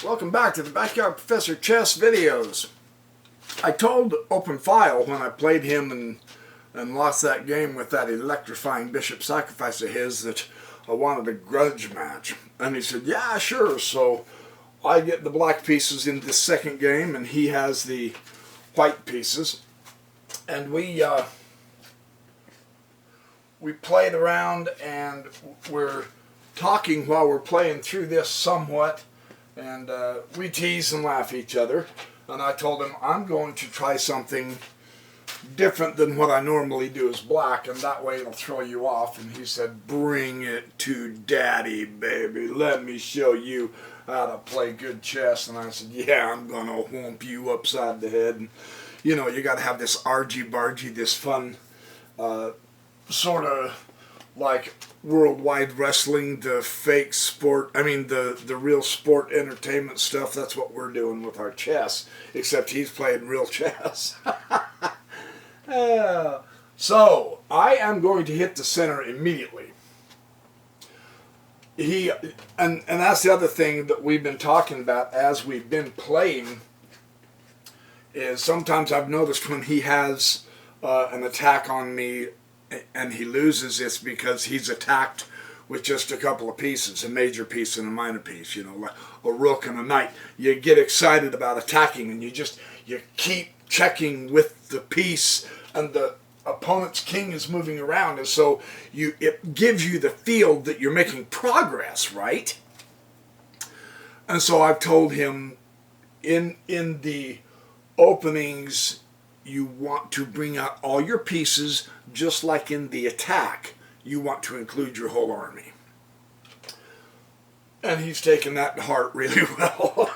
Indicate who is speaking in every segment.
Speaker 1: Welcome back to the Backyard Professor Chess videos. I told Open File when I played him and lost that game with that electrifying bishop sacrifice of his that I wanted a grudge match. And he said, yeah, sure. So I get the black pieces in this second game and he has the white pieces. And we played around and we're talking while we're playing through this somewhat. And we tease and laugh at each other. And I told him, I'm going to try something different than what I normally do as black, and that way it'll throw you off. And he said, bring it to daddy, baby. Let me show you how to play good chess. And I said, yeah, I'm going to whomp you upside the head. And, you know, you got to have this argy-bargy, this fun sort of like worldwide wrestling, the fake sport, the real sport entertainment stuff. That's what we're doing with our chess, except he's playing real chess. So I am going to hit the center immediately. And that's the other thing that we've been talking about as we've been playing, is sometimes I've noticed when he has an attack on me and he loses, it's because he's attacked with just a couple of pieces, a major piece and a minor piece, you know, like a rook and a knight. You get excited about attacking and you keep checking with the piece, and the opponent's king is moving around, and so it gives you the feel that you're making progress, right? And so I've told him in the openings, you want to bring out all your pieces, just like in the attack, you want to include your whole army. And he's taken that to heart really well.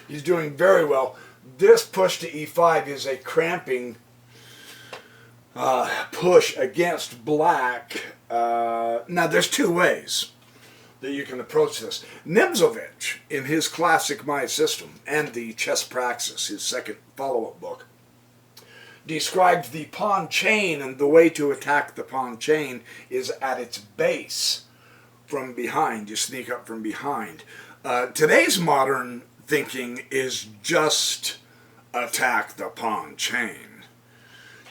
Speaker 1: He's doing very well. This push to e5 is a cramping push against black. Now, there's two ways that you can approach this. Nimzovich, in his classic My System and the Chess Praxis, his second follow-up book, described the pawn chain, and the way to attack the pawn chain is at its base from behind. You sneak up from behind. Today's modern thinking is just attack the pawn chain.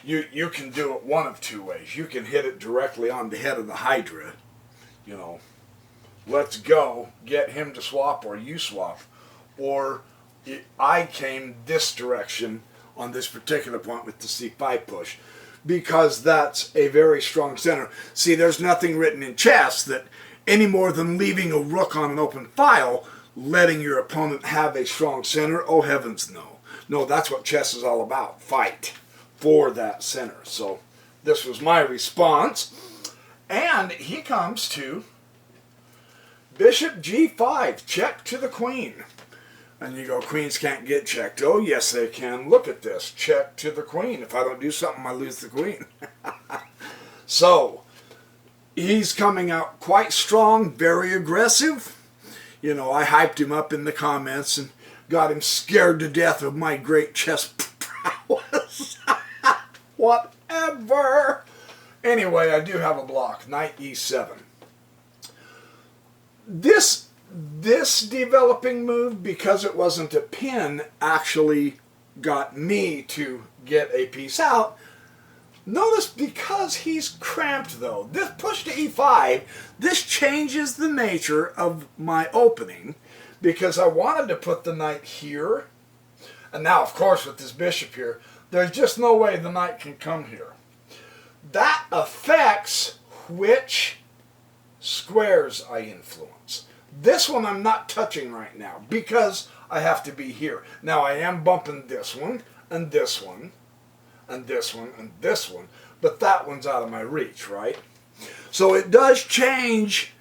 Speaker 1: You can do it one of two ways. You can hit it directly on the head of the Hydra. You know, let's go, get him to swap or you swap. Or I came this direction on this particular point with the c5 push, because that's a very strong center. See, there's nothing written in chess that any more than leaving a rook on an open file, letting your opponent have a strong center. Oh heavens, no. No, that's what chess is all about. Fight for that center. So this was my response. And he comes to bishop g5, check to the queen. And you go, queens can't get checked. Oh, yes, they can. Look at this. Check to the queen. If I don't do something, I lose the queen. So, he's coming out quite strong, very aggressive. You know, I hyped him up in the comments and got him scared to death of my great chess prowess. Whatever. Anyway, I do have a block. Knight e7. This developing move, because it wasn't a pin, actually got me to get a piece out. Notice, because he's cramped though, this push to e5, this changes the nature of my opening, because I wanted to put the knight here. And now, of course, with this bishop here, there's just no way the knight can come here. That affects which squares I influence. This one I'm not touching right now because I have to be here. Now I am bumping this one and this one and this one and this one, but that one's out of my reach, right? So it does change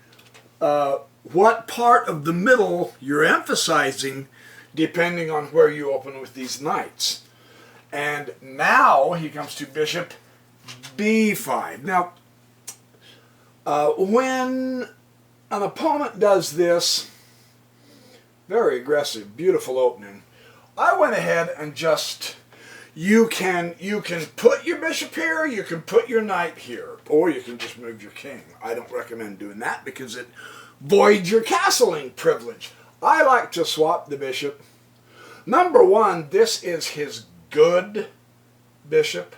Speaker 1: what part of the middle you're emphasizing depending on where you open with these knights. And now he comes to bishop b5. Now, when an opponent does this, very aggressive, beautiful opening, I went ahead and just, you can put your bishop here, you can put your knight here, or you can just move your king. I don't recommend doing that because it voids your castling privilege. I like to swap the bishop. Number one, this is his good bishop.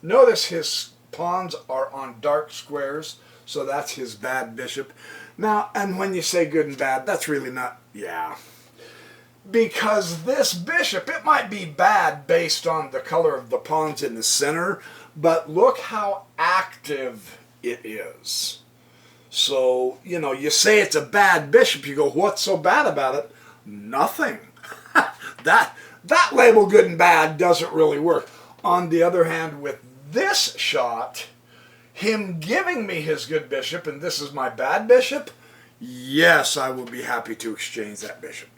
Speaker 1: Notice his pawns are on dark squares, so that's his bad bishop. Now, and when you say good and bad, that's really not, yeah. Because this bishop, it might be bad based on the color of the pawns in the center, but look how active it is. So, you know, you say it's a bad bishop, you go, what's so bad about it? Nothing. that label good and bad doesn't really work. On the other hand, with this shot, him giving me his good bishop, and this is my bad bishop, yes, I will be happy to exchange that bishop.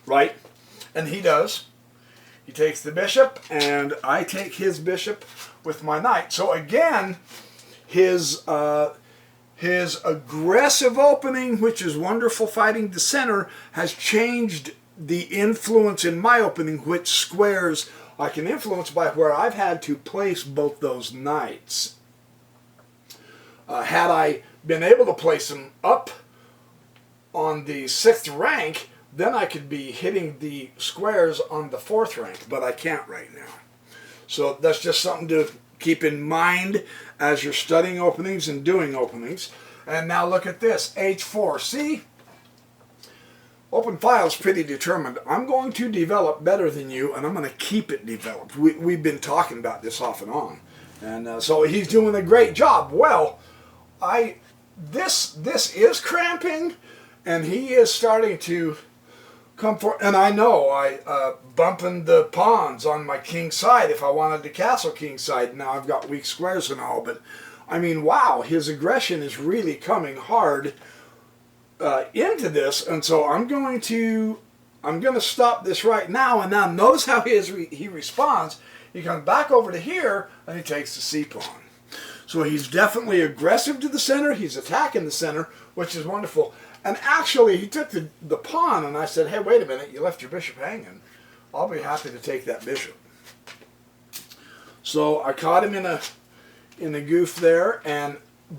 Speaker 1: Right? And he does. He takes the bishop, and I take his bishop with my knight. So again, his aggressive opening, which is wonderful fighting the center, has changed the influence in my opening, which squares I can influence by where I've had to place both those knights. Had I been able to place them up on the 6th rank, then I could be hitting the squares on the 4th rank, but I can't right now. So that's just something to keep in mind as you're studying openings and doing openings. And now look at this, H4. See? Open file is pretty determined. I'm going to develop better than you, and I'm going to keep it developed. We've been talking about this off and on. And so he's doing a great job. Well, this is cramping, and he is starting to come for, and I know bumping the pawns on my king side if I wanted to castle king side. Now I've got weak squares and all, but I mean, wow, his aggression is really coming hard into this, and so I'm going to stop this right now. And now notice how he responds. He comes back over to here and he takes the c pawn. So he's definitely aggressive to the center. He's attacking the center, which is wonderful. And actually, he took the pawn, and I said, hey, wait a minute, you left your bishop hanging. I'll be happy to take that bishop. So I caught him in a goof there,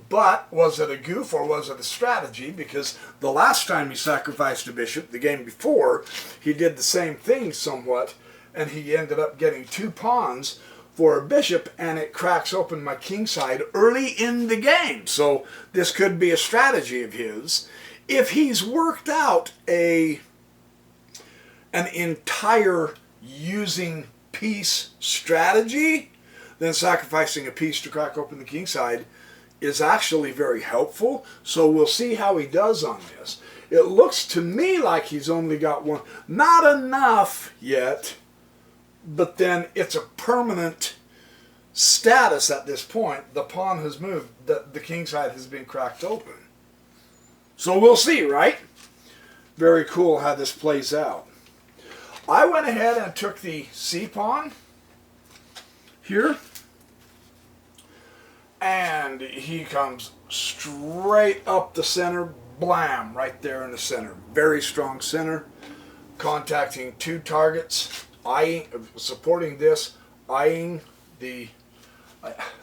Speaker 1: but was it a goof or was it a strategy? Because the last time he sacrificed a bishop, the game before, he did the same thing somewhat, and he ended up getting 2 pawns for a bishop, and it cracks open my king side early in the game. So this could be a strategy of his. If he's worked out an entire using piece strategy, then sacrificing a piece to crack open the king side is actually very helpful. So we'll see how he does on this. It looks to me like he's only got one. Not enough yet, but then it's a permanent status at this point. The pawn has moved. The king side has been cracked open. So we'll see, right? Very cool how this plays out. I went ahead and took the c-pawn here. And he comes straight up the center, blam, right there in the center. Very strong center, contacting 2 targets, supporting this, eyeing the,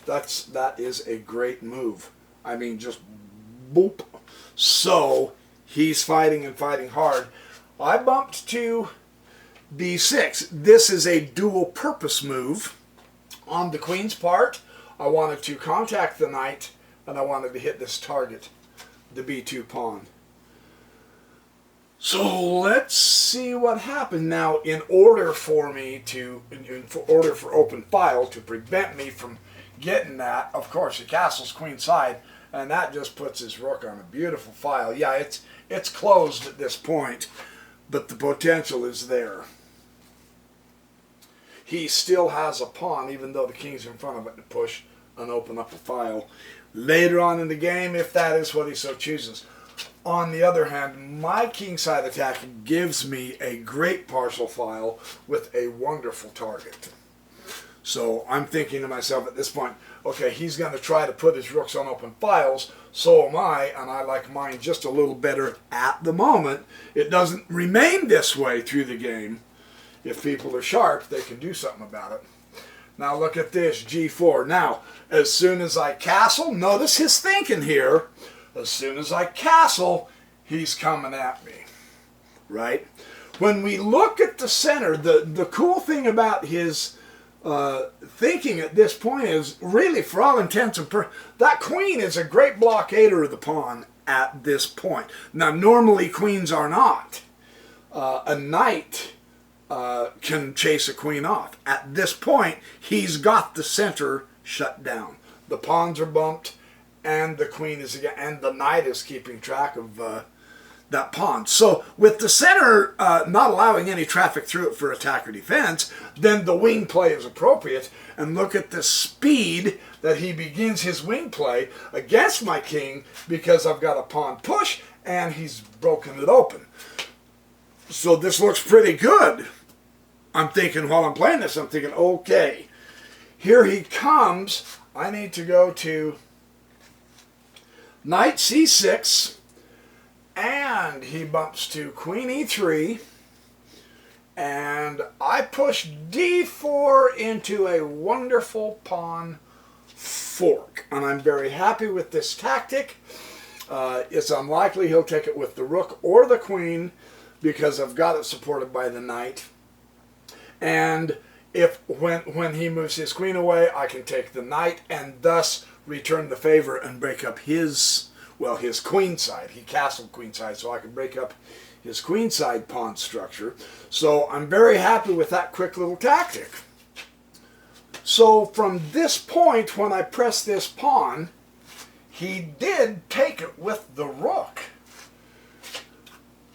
Speaker 1: that is a great move. I mean, just boop. So he's fighting and fighting hard. I bumped to b6. This is a dual purpose move on the queen's part. I wanted to contact the knight, and I wanted to hit this target, the b2 pawn. So let's see what happened. Now, in order for open file to prevent me from getting that, of course, the castle's queen side, and that just puts his rook on a beautiful file. Yeah, it's closed at this point, but the potential is there. He still has a pawn, even though the king's in front of it, to push and open up a file later on in the game, if that is what he so chooses. On the other hand, my kingside attack gives me a great partial file with a wonderful target. So I'm thinking to myself at this point, okay, he's going to try to put his rooks on open files, so am I, and I like mine just a little better at the moment. It doesn't remain this way through the game. If people are sharp, they can do something about it. Now look at this, g4. Now, as soon as I castle, notice his thinking here. As soon as I castle, he's coming at me. right? When we look at the center, the cool thing about his thinking at this point is really, for all intents and purposes, that queen is a great blockader of the pawn at this point. Now, normally queens are not. A knight can chase a queen off. At this point, he's got the center shut down. The pawns are bumped, and the queen is again, and the knight is keeping track of that pawn. So with the center not allowing any traffic through it for attack or defense, then the wing play is appropriate. And look at the speed that he begins his wing play against my king, because I've got a pawn push and he's broken it open. So this looks pretty good. I'm thinking, while I'm playing this, I'm thinking, okay, here he comes. I need to go to knight c6, and he bumps to queen e3, and I push d4 into a wonderful pawn fork. And I'm very happy with this tactic. It's unlikely he'll take it with the rook or the queen, because I've got it supported by the knight. And if when he moves his queen away, I can take the knight and thus return the favor and break up his queen side. He castled queen side, so I can break up his queen side pawn structure. So I'm very happy with that quick little tactic. So from this point, when I press this pawn, he did take it with the rook.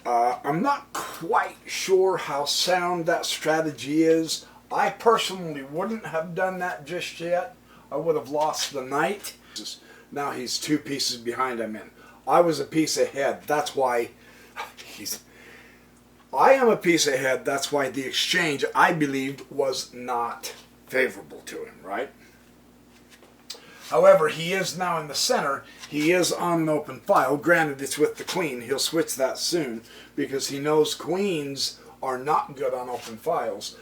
Speaker 1: I'm not quite sure how sound that strategy is. I personally wouldn't have done that just yet. I would have lost the knight. Now he's 2 pieces behind I'm in. I was a piece ahead. That's why I am a piece ahead. That's why the exchange, I believed, was not favorable to him, right? However, he is now in the center. He is on an open file. Granted, it's with the queen. He'll switch that soon, because he knows queens are not good on open files.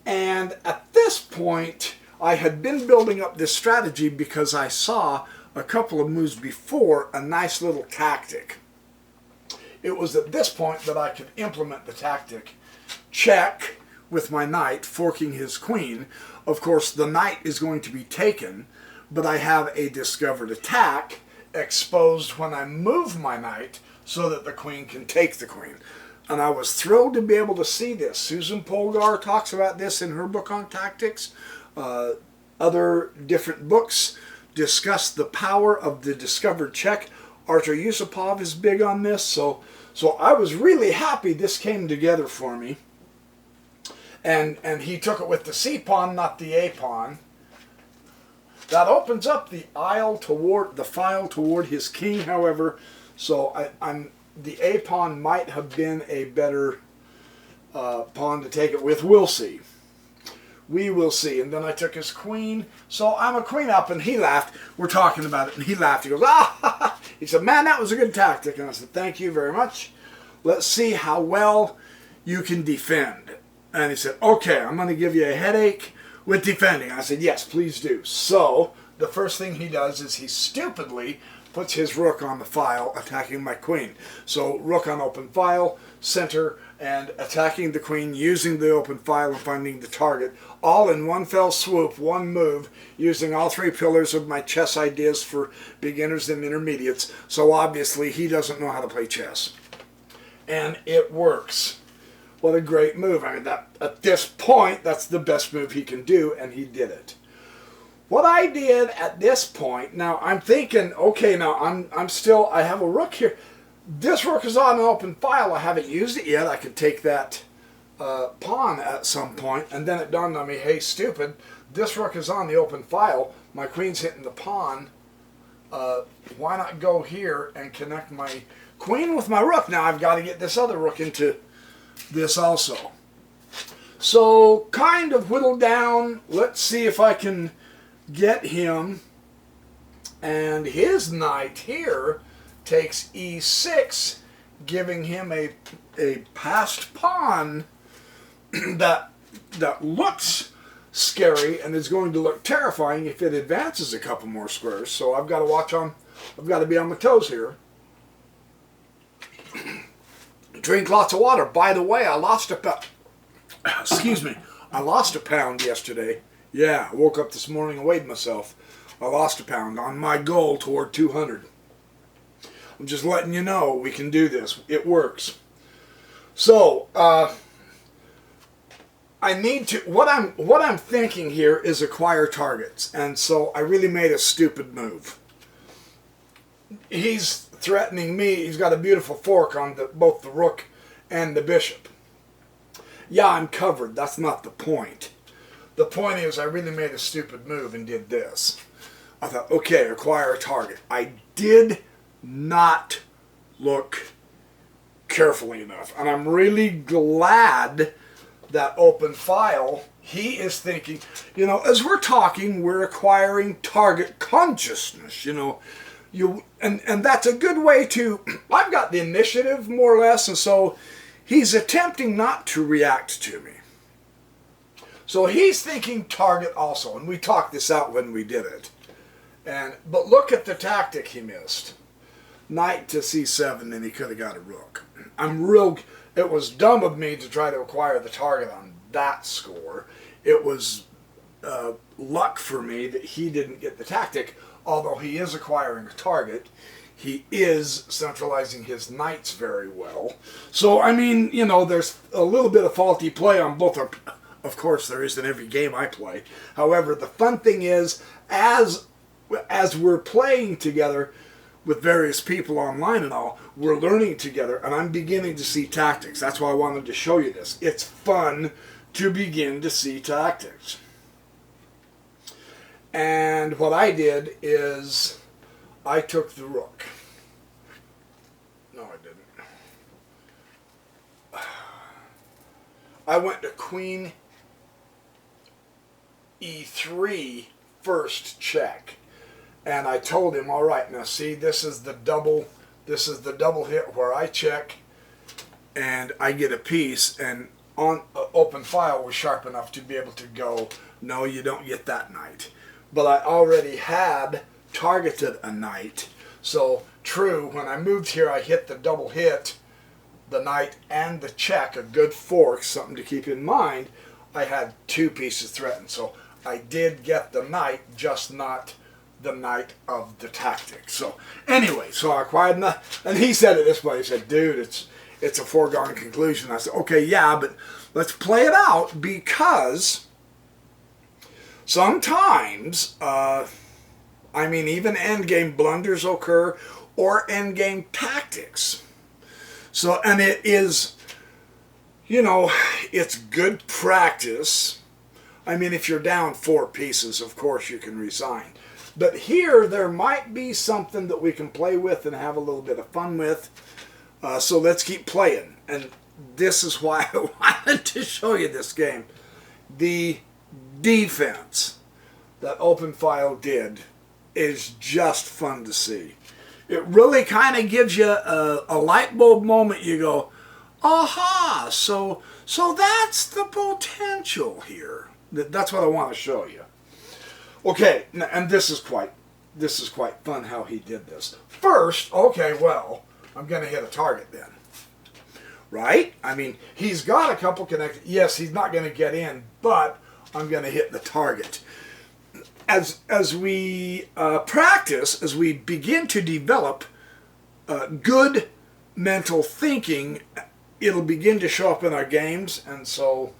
Speaker 1: And at this point, I had been building up this strategy because I saw a couple of moves before a nice little tactic. It was at this point that I could implement the tactic. Check with my knight, forking his queen. Of course, the knight is going to be taken, but I have a discovered attack exposed when I move my knight so that the queen can take the queen. And I was thrilled to be able to see this. Susan Polgar talks about this in her book on tactics. Other different books discuss the power of the discovered check. Artur Yusupov is big on this. So I was really happy this came together for me. And he took it with the C pawn, not the A pawn. That opens up the file toward his king, however. So the A pawn might have been a better pawn to take it with. We'll see. We will see. And then I took his queen. So I'm a queen up, and he laughed. We're talking about it, and he laughed. He goes, ah! He said, man, that was a good tactic. And I said, thank you very much. Let's see how well you can defend. And he said, okay, I'm going to give you a headache with defending. I said, yes, please do. So the first thing he does is he stupidly puts his rook on the file, attacking my queen. So rook on open file, center, and attacking the queen, using the open file and finding the target, all in one fell swoop, one move, using all 3 pillars of my chess ideas for beginners and intermediates. So obviously he doesn't know how to play chess. And it works. What a great move. I mean, at this point, that's the best move he can do, and he did it. What I did at this point, now I'm thinking, okay, now I have a rook here. This rook is on an open file. I haven't used it yet. I could take that pawn at some point, and then it dawned on me, hey, stupid, this rook is on the open file. My queen's hitting the pawn. Why not go here and connect my queen with my rook? Now I've got to get this other rook into this also. So kind of whittled down. Let's see if I can get him. And his knight here takes e6, giving him a passed pawn that looks scary and is going to look terrifying if it advances a couple more squares. So I've got to be on my toes here. Drink lots of water. By the way, I lost excuse me, I lost a pound yesterday. Yeah, I woke up this morning and weighed myself. I lost a pound on my goal toward 200. I'm just letting you know we can do this. It works. So, I need to, what I'm thinking here is acquire targets. And so I really made a stupid move. He's threatening me. He's got a beautiful fork on both the rook and the bishop. Yeah, I'm covered. That's not the point. The point is I really made a stupid move and did this. I thought, okay, acquire a target. I did not look carefully enough. And I'm really glad that open file, he is thinking, you know, as we're talking, we're acquiring target consciousness, you know. And that's a good way to, I've got the initiative more or less, and so he's attempting not to react to me. So he's thinking target also, and we talked this out when we did it. But look at the tactic he missed. Knight to c7, and he could have got a rook. It was dumb of me to try to acquire the target on that score. It was luck for me that he didn't get the tactic. Although he is acquiring a target, he is centralizing his knights very well. So, I mean, you know, there's a little bit of faulty play on both. Of course, there is in every game I play. However, the fun thing is, as we're playing together with various people online and all, we're learning together, and I'm beginning to see tactics. That's why I wanted to show you this. It's fun to begin to see tactics. And what I did is I took the rook. No, I didn't. I went to queen e3 first check. And I told him, all right, now see, this is the double hit where I check and I get a piece, and on open file was sharp enough to be able to go, no, you don't get that knight. But I already had targeted a knight. So true, when I moved here, I hit the double hit, the knight and the check, a good fork, something to keep in mind. I had two pieces threatened. So I did get the knight, just not the knight of the tactic. So anyway, so I acquired that. And he said it this way. He said, dude, it's a foregone conclusion. I said, okay, yeah, but let's play it out, because sometimes, I mean, even endgame blunders occur, or endgame tactics. So, and it is, you know, it's good practice. I mean, if you're down 4 pieces, of course you can resign. But here, there might be something that we can play with and have a little bit of fun with. So let's keep playing. And this is why I wanted to show you this game. The defense that open file did is just fun to see. It really kind of gives you a light bulb moment. You go, aha, so that's the potential here. That's what I want to show you. Okay, and this is quite fun how he did this. First, okay, well, I'm going to hit a target then. Right? I mean, he's got a couple connected. Yes, he's not going to get in, but I'm going to hit the target. As we practice, as we begin to develop good mental thinking, it'll begin to show up in our games, and so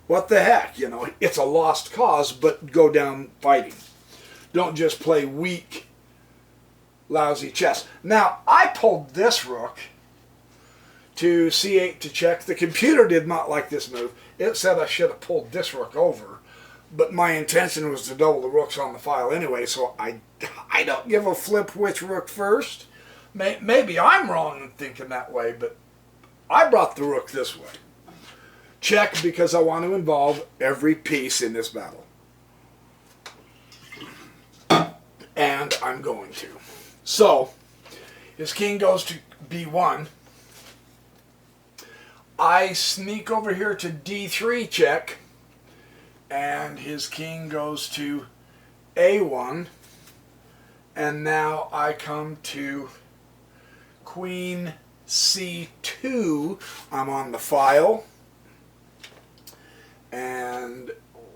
Speaker 1: what the heck, you know, it's a lost cause, but go down fighting. Don't just play weak, lousy chess. Now, I pulled this rook to c8 to check. The computer did not like this move. It said I should have pulled this rook over, but my intention was to double the rooks on the file anyway, so I don't give a flip which rook first. Maybe I'm wrong in thinking that way, but I brought the rook this way. Check, because I want to involve every piece in this battle. And I'm going to. So, his king goes to b1. I sneak over here to d3 check. And his king goes to a1. And now I come to queen c2. I'm on the file, and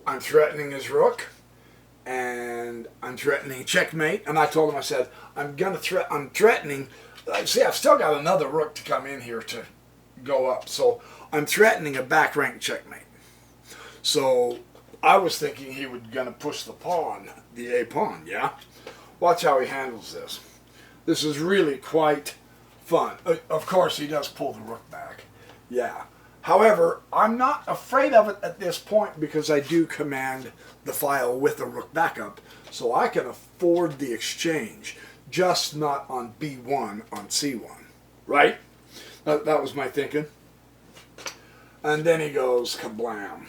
Speaker 1: I'm threatening his rook, and I'm threatening checkmate. And I told him, I said, I'm threatening. See, I've still got another rook to come in here to go up, so I'm threatening a back rank checkmate. So I was thinking he was going to push the pawn, the A pawn, yeah? Watch how he handles this. This is really quite fun. Of course, he does pull the rook back, yeah. However, I'm not afraid of it at this point because I do command the file with the rook backup, so I can afford the exchange, just not on B1, on C1, right? That was my thinking. And then he goes kablam.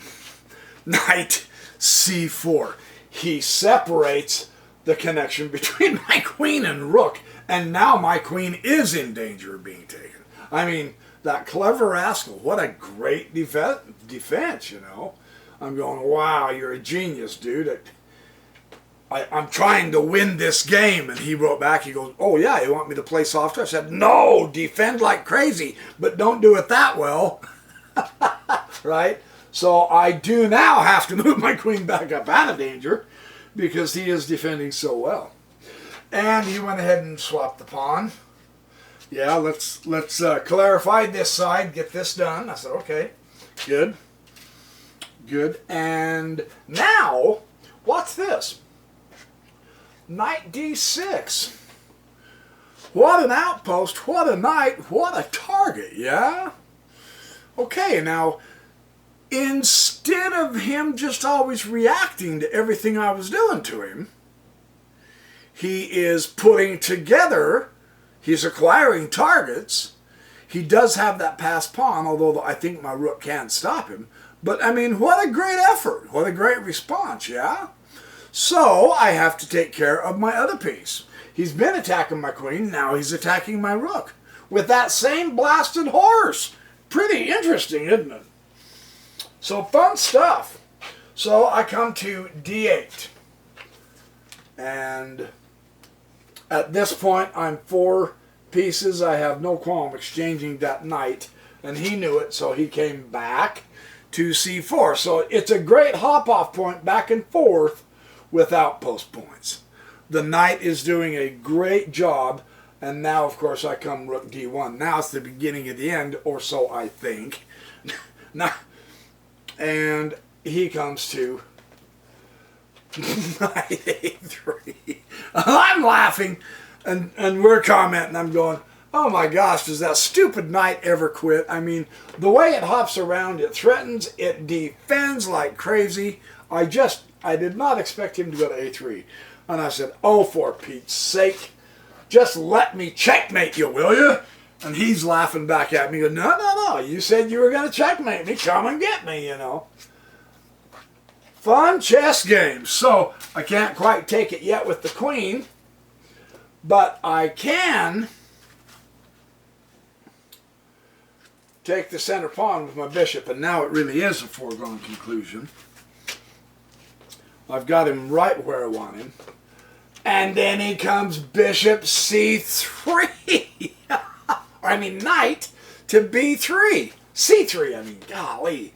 Speaker 1: Knight C4. He separates the connection between my queen and rook, and now my queen is in danger of being taken. I mean, that clever rascal, what a great defense, you know. I'm going, wow, you're a genius, dude. I'm trying to win this game. And he wrote back, he goes, oh yeah, you want me to play softer? I said, no, defend like crazy, but don't do it that well. Right? So I do now have to move my queen back up out of danger because he is defending so well. And he went ahead and swapped the pawn. Yeah, let's clarify this side, get this done. I said, okay, good. Good. And now, what's this? Knight D6. What an outpost, what a knight, what a target, yeah? Okay, now, instead of him just always reacting to everything I was doing to him, he is putting together, he's acquiring targets. He does have that passed pawn, although I think my rook can't stop him. But, I mean, what a great effort. What a great response, yeah? So, I have to take care of my other piece. He's been attacking my queen, now he's attacking my rook. With that same blasted horse. Pretty interesting, isn't it? So, fun stuff. So, I come to D8. And at this point, I'm 4 pieces. I have no qualm exchanging that knight. And he knew it, so he came back to C4. So it's a great hop-off point back and forth with outpost points. The knight is doing a great job. And now, of course, I come rook D1. Now it's the beginning of the end, or so I think. Now, and he comes to knight A3. I'm laughing, and we're commenting. I'm going, oh my gosh, does that stupid knight ever quit? I mean, the way it hops around, it threatens, it defends like crazy. I did not expect him to go to A3. And I said, oh, for Pete's sake, just let me checkmate you, will you? And he's laughing back at me. He goes, no, you said you were going to checkmate me. Come and get me, you know. Fun chess game. So, I can't quite take it yet with the queen, but I can take the center pawn with my bishop, and now it really is a foregone conclusion. I've got him right where I want him. And then he comes bishop C3. I mean, knight to B3. C3, I mean, golly.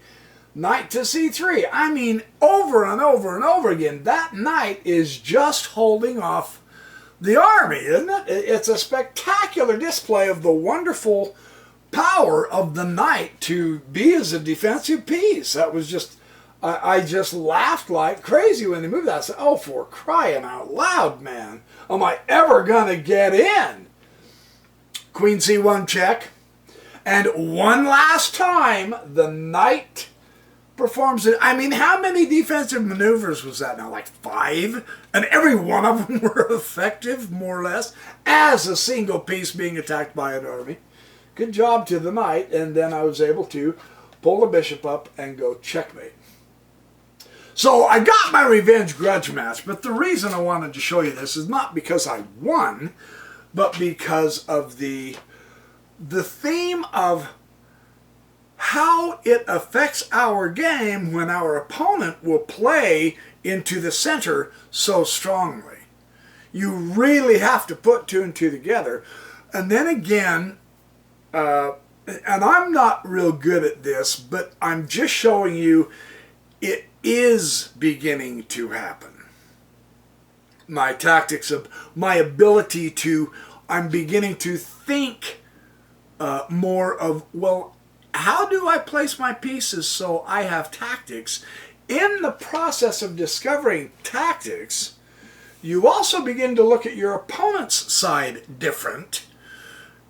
Speaker 1: Knight to C3. I mean, over and over and over again. That knight is just holding off the army, isn't it? It's a spectacular display of the wonderful power of the knight to be as a defensive piece. That was just... I just laughed like crazy when they moved that. I said, oh, for crying out loud, man. Am I ever going to get in? Queen C1 check. And one last time, the knight performs it. I mean, how many defensive maneuvers was that now? Like 5? And every one of them were effective, more or less, as a single piece being attacked by an army. Good job to the knight. And then I was able to pull the bishop up and go checkmate. So I got my revenge grudge match, but the reason I wanted to show you this is not because I won, but because of the theme of how it affects our game when our opponent will play into the center so strongly. You really have to put 2 and 2 together. And then again, and I'm not real good at this, but I'm just showing you it is beginning to happen. My tactics of my ability to, I'm beginning to think more of, well, how do I place my pieces so I have tactics? In the process of discovering tactics, you also begin to look at your opponent's side different.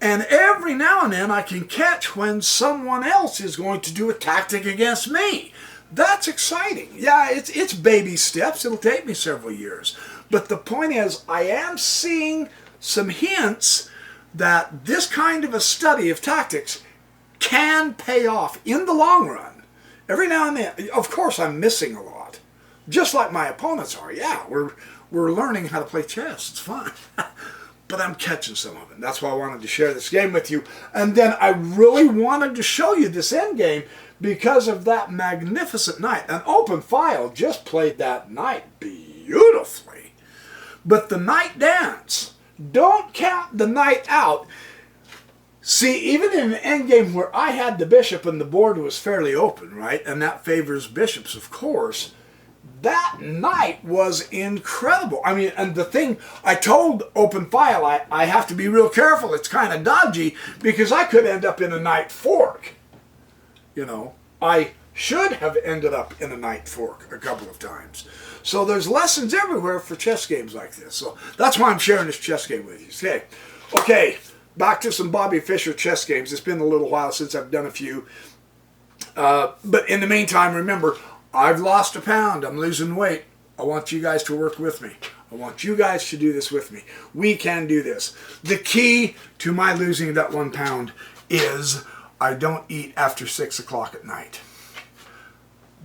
Speaker 1: And every now and then I can catch when someone else is going to do a tactic against me. That's exciting. Yeah, it's baby steps. It'll take me several years. But the point is, I am seeing some hints that this kind of a study of tactics can pay off in the long run. Every now and then, of course, I'm missing a lot. Just like my opponents are. Yeah, we're learning how to play chess. It's fun. But I'm catching some of it. That's why I wanted to share this game with you. And then I really wanted to show you this end game because of that magnificent night. An open file just played that night beautifully. But the night dance, don't count the night out. See, even in an end game where I had the bishop and the board was fairly open, right? And that favors bishops, of course. That night was incredible. I mean, and the thing, I told open file, I have to be real careful. It's kind of dodgy because I could end up in a knight fork. You know, I should have ended up in a knight fork a couple of times. So there's lessons everywhere for chess games like this. So that's why I'm sharing this chess game with you. Okay, back to some Bobby Fischer chess games. It's been a little while since I've done a few. But in the meantime, remember, I've lost a pound. I'm losing weight. I want you guys to work with me. I want you guys to do this with me. We can do this. The key to my losing that 1 pound is I don't eat after 6 o'clock at night.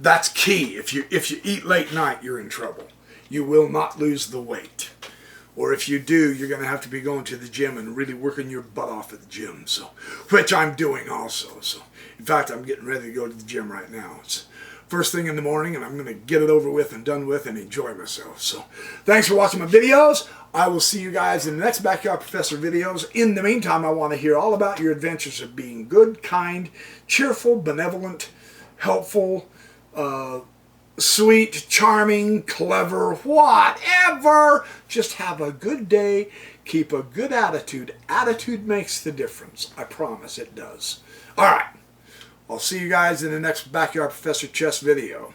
Speaker 1: That's key. If you eat late night, you're in trouble. You will not lose the weight. Or if you do, you're going to have to be going to the gym and really working your butt off at the gym. So, which I'm doing also. So, in fact, I'm getting ready to go to the gym right now. It's first thing in the morning, and I'm going to get it over with and done with and enjoy myself. So, thanks for watching my videos. I will see you guys in the next Backyard Professor videos. In the meantime, I want to hear all about your adventures of being good, kind, cheerful, benevolent, helpful, sweet, charming, clever, whatever. Just have a good day. Keep a good attitude. Attitude makes the difference. I promise it does. All right. I'll see you guys in the next Backyard Professor Chess video.